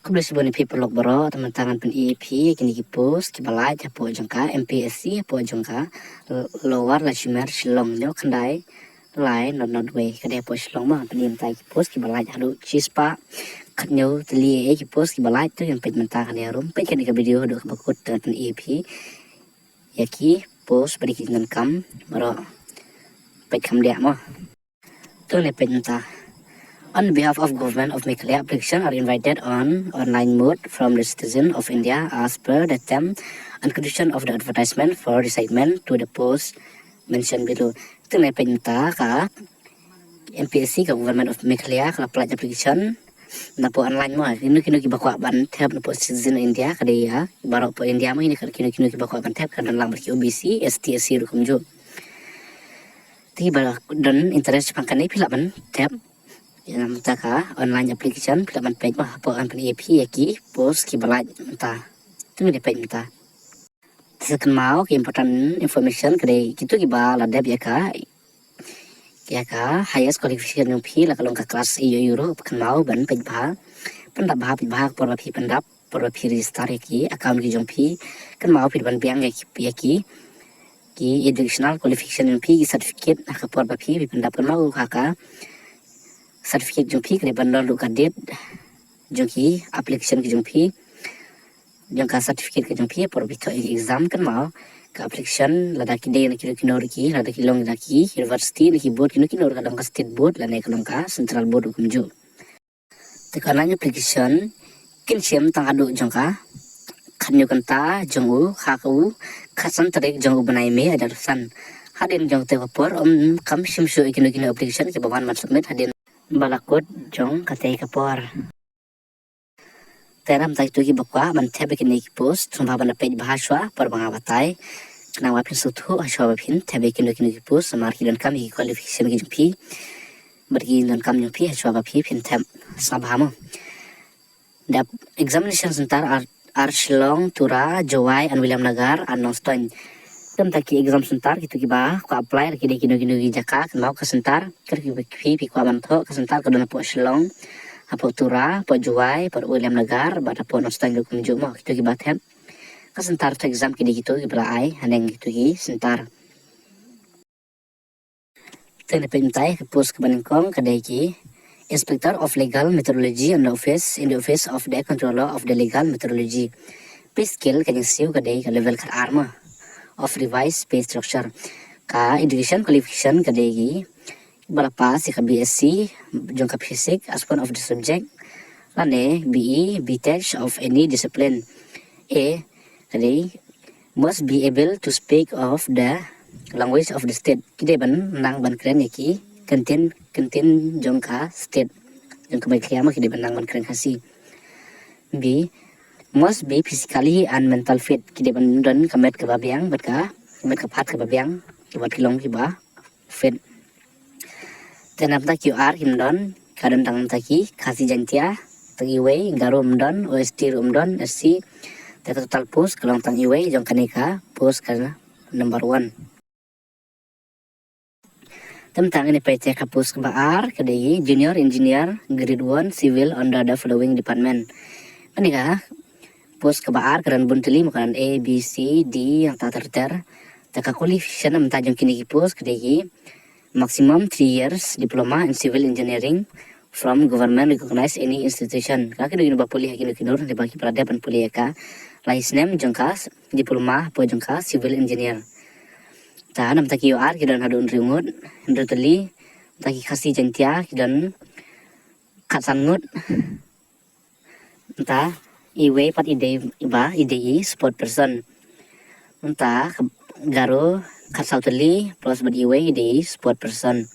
Kebelas bani people log baro teman tangan pen EP kini ki post ki balai japo jangka MPSC po jangka lower lachimer Shillong nyo kandai lai not way kadai po Shillong ma pen imtai ki post ki balai hadu chispa kat nyo teli ki post ki balai tu yang pej mentah kan rum pej kan video do bakut pen EP yaki post beri ki kam baro pej kam dia mo tu ne pej mentah. On behalf of Government of Meghalaya, application are invited on online mode from the citizen of India as per the term and condition of the advertisement for recitement to the post mentioned below. Itu na pinta ka MPSC ka Government of Meghalaya ka apply application na po online mo. Kino kibakwa ban tab na po citizen India ka dia barok po India mo ini kino kibakwa ban tab kan lang berki OBC ST SC rukum jo. Ti barak dan interest pangkani pila ban tab yang taka online application pila man page mah po an EP yaki post ki balai menta tu ni page menta second mau ki important information kade kitu ki ba la deb ya ka highest qualification yung phi la kalong ka class e euro kan mau ban page ba pandap ba por ba phi pandap por ba phi register ki account ki jong phi kan mau phi ban biang yaki ki educational qualification yung phi ki certificate ka por ba phi pandap kan mau ka certificate jong phi kre bandol lu ka date jong ki application ki jong phi jong ka certificate ki jong phi por bito exam kan mau ka application lada ki de na ki nor ki lada ki long na ki university ni ki board ki nor ka dong ka state board la ne ka long ka central board kum jo te kana application kin chem tang adu jong ka khanyo kan ta jong u kha ka u khasan trek jong u banai me adar san hadin jong te por kam sim shu kino application ki bawan mat submit hadin balakot jong katay kapor teram tay tu ki bakwa man thebe ki neki post sumba bana page bahaswa par banga batai kana wa pin suthu aswa pin thebe ki neki post samar ki dan kam ki qualification ki jpi bergi dan kam jpi aswa phi pin them sabhamo the examination center are Shillong, Tura, Jowai and William Nagar and Noston. Tem taki exam sentar gitu ki ba ko apply ki de kino jaka mau ka sentar ker ki pi ko ban tho ka sentar ka dona po Shillong apo Tura po Juwai po William Nagar ba po Nostang kum ju mo gitu ki ba them ka sentar to exam ki de gitu ki bra ai haneng gitu ki sentar tene pentai ka post ka banengkong ka de ki Inspector of Legal Meteorology in the office of the Controller of the Legal Meteorology. Pay skill ka siu ka de ka level ka arma of revised pay structure ka education qualification ka degi berapa si ka BSc jong ka physics as one of the subject lane BE BTech of any discipline kade must be able to speak of the language of the state kide ban nang ban kren ki contain jong ka state jong ka baikya kide ban nang ban kren kasi B must be physically and mental fit kide ban don kamet ka babiang bat ka phat ka babiang ki bat kilong ki ba fit tenam ta QR kim don kadam tang ta ki khasi jantia tagi we garum don OST rum don SC ta total post kalong tang iwe jong kaneka post ka number 1 tem tang ini pece ka post ka bar kadai junior engineer grade 1 civil under the following department ani ka post ke baar keran bunteli makanan A, B, C, D yang tak terter. Tak qualification am tajam kini ki post kedegi maximum 3 years diploma in civil engineering from government recognized any institution. Kaki dogin ba puli hakino kinur de baki peradaban puli ka license name jongkas diploma po jongka civil engineer. Ta nam taki UR kidan hadun ringut ndoteli taki khasi jantia kidan katsangut. Ta iwe pat ide sport person unta garo kasau teli plus bad iwe ide sport person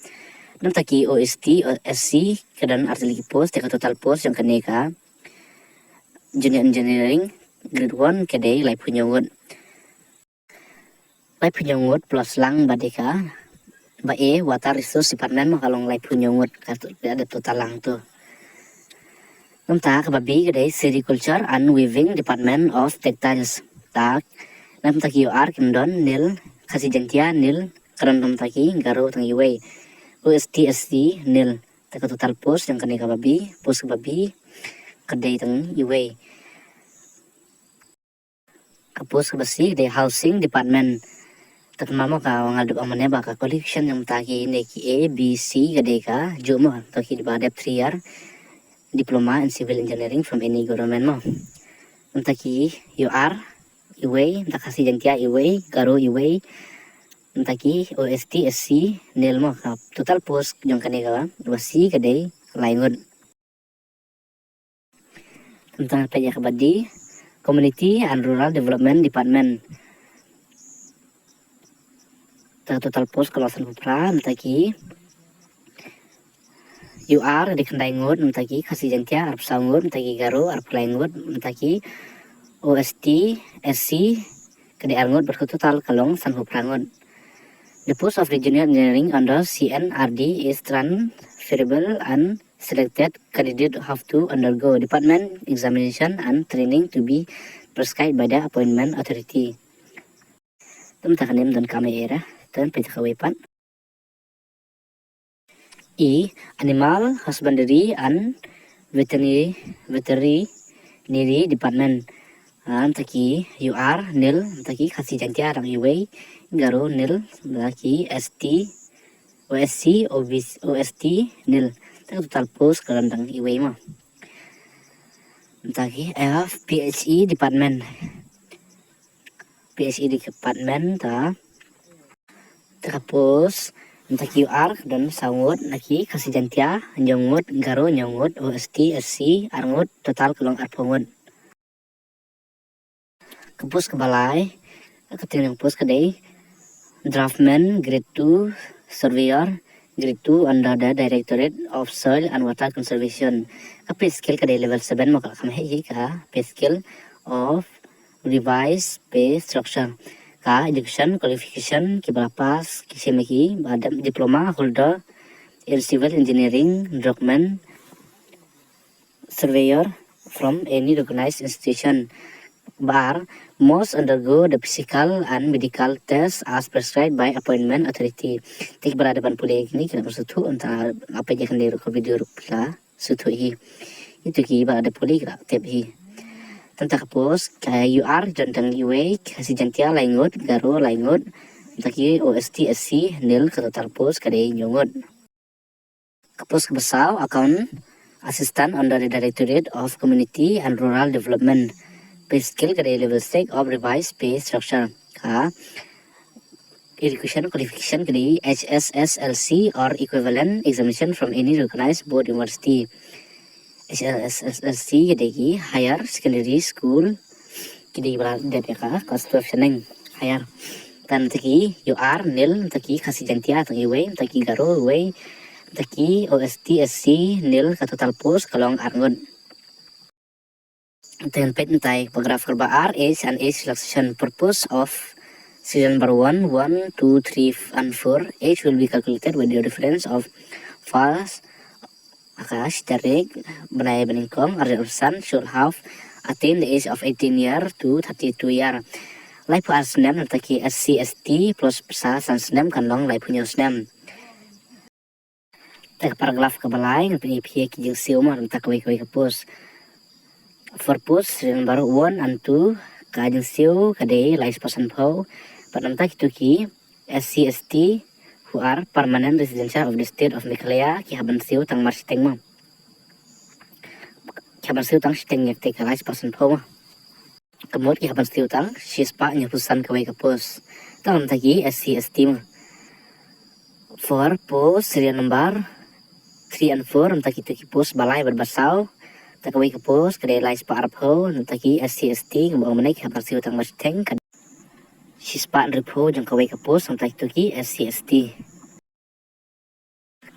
nam taki OST SC kedan artili post teka total post yang kaneka junior engineering grade 1 kede lai punyongut plus lang badeka ba water resource department makalong lai punyongut ada total lang tu namta kababi kadai sericulture and weaving department of textiles tak namta ki UR kimdon nil khasi jantia nil karan namta ki garo tang iwe OST SC nil tak total post yang kani kababi post kababi kedai tang iwe kapus besi kedai housing department terkenal ka ngadep amane ba ka qualification yang taki neki A B C kedai ka juma taki di badep 3 year diploma in civil engineering from any government mo taki you are iwe takasi jantia iwe garo iwe taki OST SC nil mo ka total post jong kanega wasi kedai laingon tentang pajak badi Community and Rural Development Department total post kawasan Kupra mentaki UR di kendai ngut mentaki kasih jantia arep sangut mentaki garo arep laingut mentaki OST SC kedai arngut bertotal kalong san Kupra ngut. The post of regional engineering under CNRD is transferable and selected candidate have to undergo department examination and training to be prescribed by the appointment authority. Teman-teman dan kamera dan pejakawepan. Animal husbandry and veterinary department. Taki UR nil taki kasih jantia rang iwe garo nil taki ST OSC OST nil total post kerandang iwe mo taki F PHE department ta terus taki UR dan sangut naki kasih jantia nyongut garo nyongut OST SC arngut total kelong arpongut kepus kebalai ketinggalan pus kedai draftman grade 2 surveyor grade 2 under the Directorate of Soil and Water Conservation pay skill kedai level 7 maka kami hei ka pay skill of revised pay structure ka education qualification kibalapas kisemeki badam diploma holder in civil engineering document surveyor from any recognized institution bar must undergo the physical and medical test as prescribed by appointment authority. Tik berhadapan pulih ini kena bersutu antara apa yang akan direkod video rupila sutu hi. Itu ki berada pulih kena tip hi. Tentang kapus kaya UR jantang iwe kasih jantia laingut garo laingut taki OST SC nil ke total post kadai nyongut. Kapus kebesau account assistant under the Directorate of Community and Rural Development. Pay skill kedai level 6 of revised pay structure ka education qualification kedai HSSLC or equivalent examination from any recognized board university. HSSLC kedai ki higher secondary school kedai berada ka kelas 12 seneng higher dan taki UR nil taki kasih jantia taki iwe taki garo iwe taki OST SC nil ka total post kalong arngun. Template entai paragraph kerba R age and age relaxation purpose of season number 1, 2, 3 and 4 age will be calculated with the difference of fast Akash Tarik Benai Beningkong Arjun should have attained the age of 18 year to 32 year. Lai pu asnem nataki SC/ST plus pesa sansnem kanlong lai punyo snem. Tak paragraph kebalai ngapi pihak kijing siuma rentak kawai kapus. For post number 1 and 2 kajing siu kadai lais pasan pau panamta kituki SC/ST who are permanent residential of the state of Meghalaya ki haban siu tang marsiteng mo ki haban siu tang siteng ngek te lais pasan pau kemud ki haban siu tang sispa nyapusan kawai kapus tang tagi SC/ST mo for post serial number 3 and 4 namta kituki post balai berbasau takawai kapos kadai lais pa arapho nataki SC/ST ngabang menaik habar siu tang marsiteng sispa ripo jang kawai kapos namta kituki SC/ST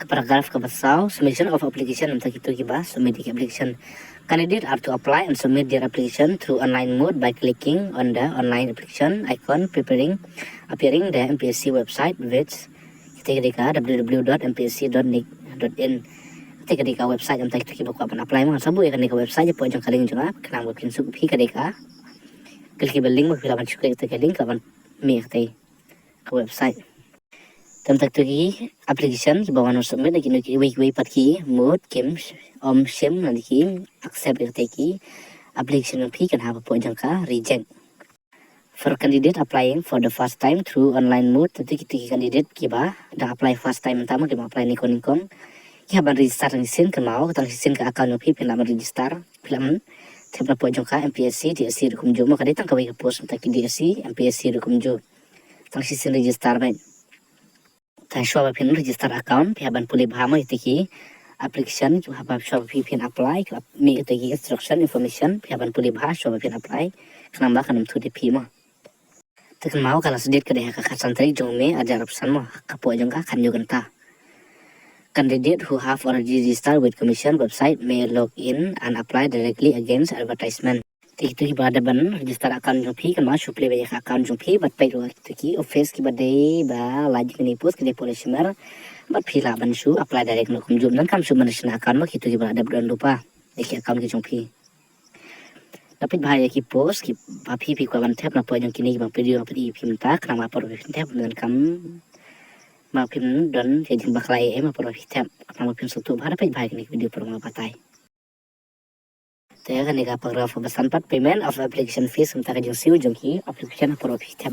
ke paragraph kabasau submission of application namta kituki ba submit application candidate are to apply and submit their application through online mode by clicking on the online application icon appearing the MPSC website which ketika www.mpsc.nic.in ketika website yang tadi kita buka apply mo sabu ya ketika website po jang kaling jang kenang bukin sub hi ketika klik link mo pila ban chukle ketika link kapan mi ke website Tam tak tuki application ki bawan submit lagi nuki wei pat ki mood kim shim lagi accept ki application pi kan ha po jangka reject. For candidate applying for the first time through online mode, tentu kita candidate kiba dah apply first time pertama kita apply nikon ki haban register ni sin kan mau tang sin ka account pi pin laman register film tepna po jangka MPSC DSC rukum jo mo kaditang kawai ka post tak DSC MPSC rukum jo tang sin register baik. Tang show pin register account pi haban pulih bahama itiki application tu haban show pin apply mi itiki instruction information pi haban pulih bah show pin apply kenamba kanam tu DP mo. Tekan mau kalau sedikit kedai kakak santri jome ajar pesan mo kapo jongka kan joganta. Candidate who have already registered with Commission website may log in and apply directly against advertisement. Itu ki bada ban register account jompi kan masuk play banyak account jompi bat pay ruang itu ki office ki badai ba lagi ni post ki polisi mer bat pila ban su apply direct no kum jom dan kam su manasna account mak itu ki bada dan lupa iki account ki jompi. Tapi bahaya ki post ki papi pi ko ban tap na po jong kini bang video pi minta kenapa por pi tap dan kam ma pin don jadi baklai ma por pi tap kenapa pin sutu bahaya pi bahaya ni video por ma patai. Taya kan ika paragraph basan pat payment of application fees untuk jong siu jong ki application por pi tap.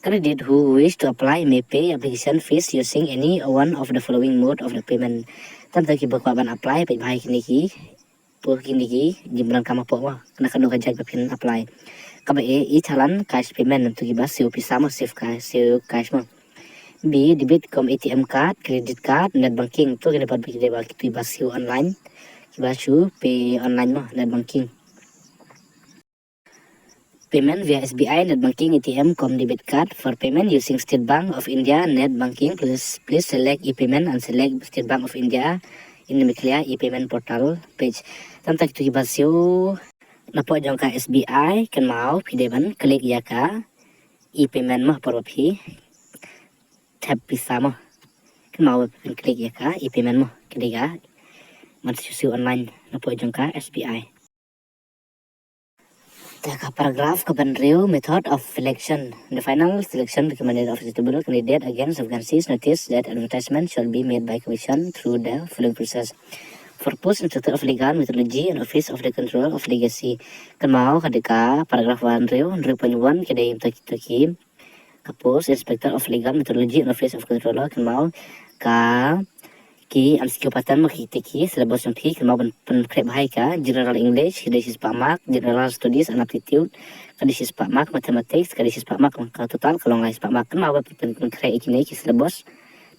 Candidate who wish to apply may pay application fees using any one of the following mode of the payment. Tanpa ki bakwa ban apply pi bahaya kini ki por kini ki jimran kama po wa kena kado kajak pin apply kaba e chalan cash payment untuk ki bas siu pisama safe cash mo b debit kom ATM card credit card net banking tu kena pat bi deba ki bas siu online ki bas su pay online mo net banking payment via SBI net banking ATM kom debit card for payment using State Bank of India net banking please select e-payment and select State Bank of India in the clear e-payment portal page. Tanpa itu kibasio napo jangka SBI kan mau pideban klik ya ka e-payment mah poropi tab bisa mah kan mau klik ya ka e-payment mah ketiga masih online napo jangka SBI. Teka paragraph kebenriu method of selection. The final selection recommended of suitable candidate against vacancies notice that advertisement shall be made by commission through the following process. For post instructor of legal methodology and office of the control of legacy. Kan mau kadeka paragraph 1 1 kedai taki ka post inspector of legal methodology and office of control kan mau ka ki MCQ pattern makitiki syllabus yang kan mau pen bahai ka general English kadis pamak general studies and aptitude kadis pamak mathematics kadis pamak ka total kalau ngai pamak kan mau pen ikini ki syllabus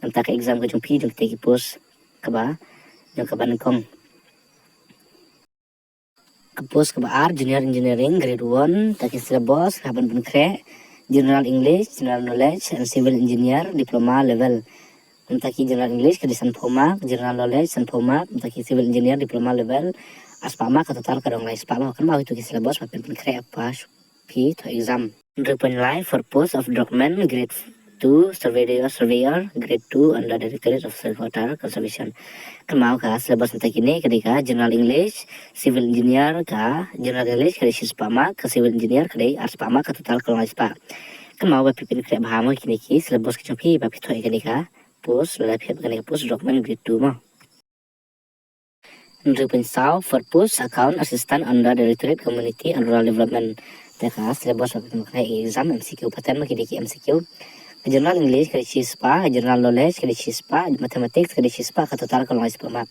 nanti ka exam ka jumpi jung teki post ka ba yang ka banengkong ka post ka ba R junior engineering grade 1 taki syllabus ka ban general English general knowledge and civil engineer diploma level Mentaki general English ke desan poma, general knowledge san poma, mentaki civil engineer diploma level, aspama ke total kadang lai aspama kan mau itu ki syllabus papen kre apa pi to exam. Report live for post of document grade 2 surveyor grade 2 under the Directorate of Water Conservation. Kan mau ka syllabus mentaki ni kedika general English, civil engineer ka general English ke aspama ke civil engineer ke aspama ke total kadang lai aspa. Kan mau papen kre bahama kini ki syllabus ke jumpi papi to kedika post laptop kan post document grade 2 mah. Report south for post account assistant under the Directorate Community and Rural Development. Teka syllabus pakai exam MCQ pattern mah kini MCQ. General English kali sispa, general knowledge kali sispa, mathematics kali sispa ka total kalau ngai mak.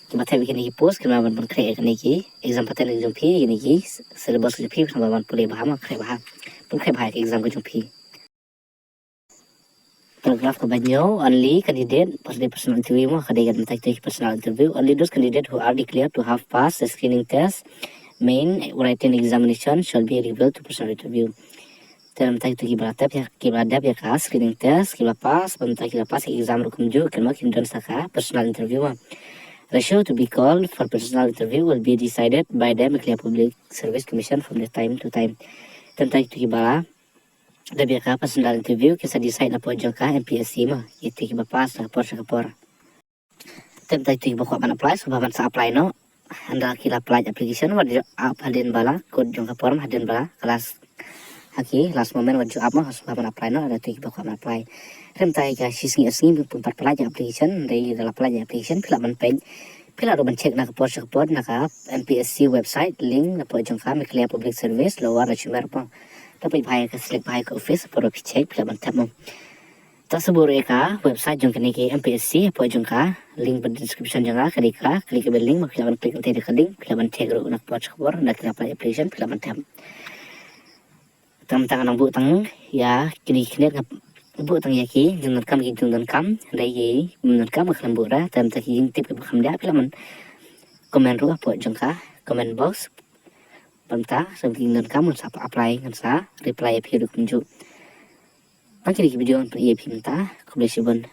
Kita tahu kini post kena ban kre kini ki exam pattern jumpi kini ki syllabus jumpi sama ban pulih bahama kre baham. Pun kre bahai exam ko jumpi. Paragraph kebanyakan only candidate pas di personal interview mah kadang mentak personal interview only those candidate who are declared to have passed the screening test main written examination shall be revealed to personal interview. Dalam mentak itu kibaradap ya ka screening test kibapas mentak kibapas exam rukum ju kan makin dan saka personal interview mah. Ratio to be called for personal interview will be decided by the Maclear Public Service Commission from the time to time. Tentang itu kibara da biaka personal interview kisah decide na po jangka MPSC mah itu kiba pas na kapor temta itu kiba kuat apply so baban sa apply no anda kila apply application wa hadin bala kod jangka por hadin bala kelas Haki last moment wajib apa harus apply no ada tu kita apply. Rem tai ka singi pun pelajah application dari dalam pelajah application pila man page pila do cek nak support nak MPSC website link na po jong ka clear public service lower resume pa. Tapi bahaya ka select bahaya ka office for cek pila man tap mo. Tak sebut ka website jong kini ke MPSC po jong ka link pada description jong ka klik ke link mak pila man klik nanti ke link pila man cek ro nak po support nak apply application pila man tap. Tang nang bu tang ya kini bu tang ya ki jung kam ki jung kam dai ye mun kam kham bu ra tam ta ki tip ke kham da pila man comment ru apa jung ka comment box panta sam ki kam mun sa apply ngan sa reply pi ru kunju. Ang kini video on ep menta ko blesibon